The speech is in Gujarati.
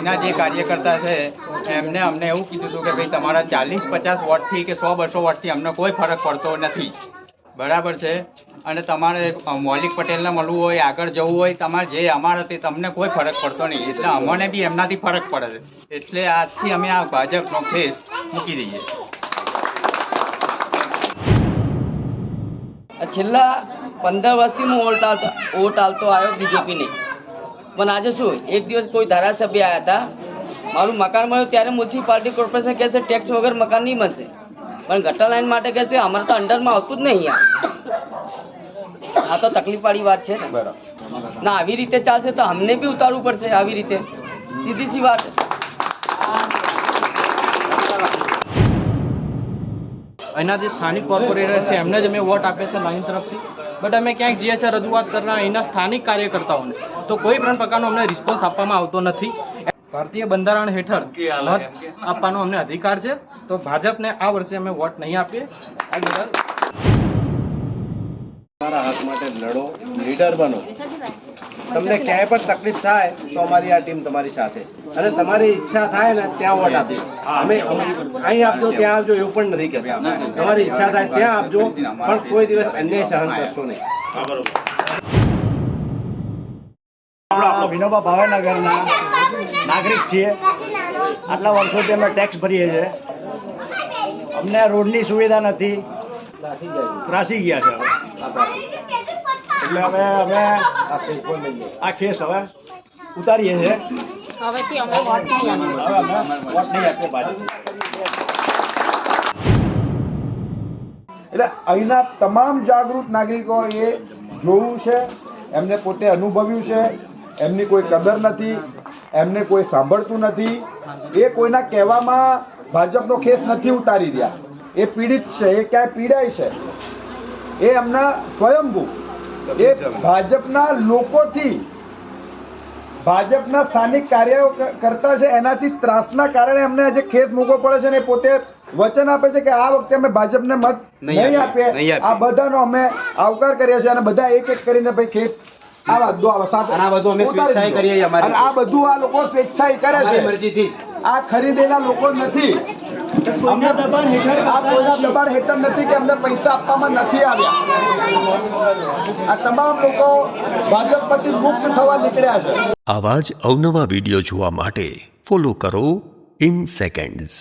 અહીંના જે કાર્યકર્તા છે એમને અમને એવું કીધું હતું કે ભાઈ તમારા 40-50 વોટથી કે 100-200 વોટથી અમને કોઈ ફરક પડતો નથી, બરાબર છે. અને તમારે મૌલિક પટેલને મળવું હોય, આગળ જવું હોય, તમારે જે અમારાથી તમને કોઈ ફરક પડતો નહીં. એટલે અમને બી એમનાથી ફરક પડે છે. એટલે આજથી અમે આ ભાજપનો ફેસ મૂકી દઈએ. છેલ્લા 15 વર્ષથી હું વોટ આલતો આવ્યો બીજેપીને, પણ આજે શું એક દિવસ કોઈ ધારાસભ્ય આવ્યા હતા, મારું મકાન મળ્યું ત્યારે મ્યુનિસિપાલિટી કોર્પોરેશન કહે છે ટેક્સ વગર મકાન નહીં બનશે, પણ ગટર લાઈન માટે કહે છે અમારે તો અંડરમાં આવતું જ નહીં. આ તો તકલીફવાળી વાત છે ને. ના આવી રીતે ચાલશે તો અમને બી ઉતારવું પડશે. આવી રીતે સીધી સી વાત. અહીંના જે સ્થાનિક કોર્પોરેટર છે એમને જ અમે વોટ આપીએ છીએ લાઈન તરફથી, બટ અમે ક્યાંક જઈએ છીએ રજૂઆત કરવા અહીંના સ્થાનિક કાર્યકર્તાઓને, તો કોઈ પણ પ્રકારનો અમને રિસ્પોન્સ આપવામાં આવતો નથી. ભારતીય બંધારણ હેઠળ મત આપવાનો અમને અધિકાર છે, તો ભાજપને આ વર્ષે અમે વોટ નહીં આપીએ. આ બદલ તમારા હક માટે લડો, લીડર બનો. તમને ક્યાંય પણ તકલીફ થાય તો અમારી આ ટીમ તમારી સાથે, અને તમારી ઈચ્છા થાય ને ત્યાં વોટ આપજો. અમે અહીં આપજો ત્યાં આપજો એવું પણ નથી કહેતા. તમારી ઈચ્છા થાય ત્યાં આપજો, પણ કોઈ દિવસ અન્યાય સહન કરશો નહીં. વિનોબા ભાવનગરના નાગરિક છીએ. આટલા વર્ષોથી અમે ટેક્સ ભરીએ છીએ. અમને રોડની સુવિધા નથી, ત્રાસી ગયા છે. એટલે હવે અમે આ કેસ હવે ઉતારીએ છીએ. હવેથી અમે વોટ નહીં આપીએ. હવે અમે વોટ નહીં આપીએ ભાજપ. એટલે અહીંના તમામ જાગૃત નાગરિકો એ જોયું છે, એમને પોતે અનુભવ્યું છે. એમની કોઈ કદર નથી, એમને કોઈ સાંભળતું નથી. એ કોઈના કહેવામાં ભાજપનો કેસ નથી ઉતારી રહ્યા. એ પીડિત છે, એ ક્યાંય પીડાય છે. એ એમના સ્વયંભૂ એ ભાજપના લોકોથી, ભાજપના સ્થાનિક કાર્યકર્તા છે એનાથી ત્રાસના કારણે એમને આજે કેસ મૂકવો પડે છે. ને એ પોતે વચન આપે છે કે આ વખતે અમે ભાજપને મત નહીં આપીએ. આ બધાનો અમે આવકાર કરીએ છીએ, અને બધા એક એક કરીને ભાઈ કેસ આ બધું સ્વેચ્છાએ કરીએ. આ બધું આ લોકો સ્વેચ્છાએ કરે છે, મરજીથી. આ ખરીદેલા લોકો નથી. અમને દબાણ હેઠળ નથી કે અમને પૈસા આપવામાં નથી આવ્યા. આ તમામ લોકો ભાજપમાંથી મુક્ત થવા નીકળ્યા છે. આવા જ અવનવા વિડીયો જોવા માટે ફોલો કરો ઇન સેકન્ડ્સ.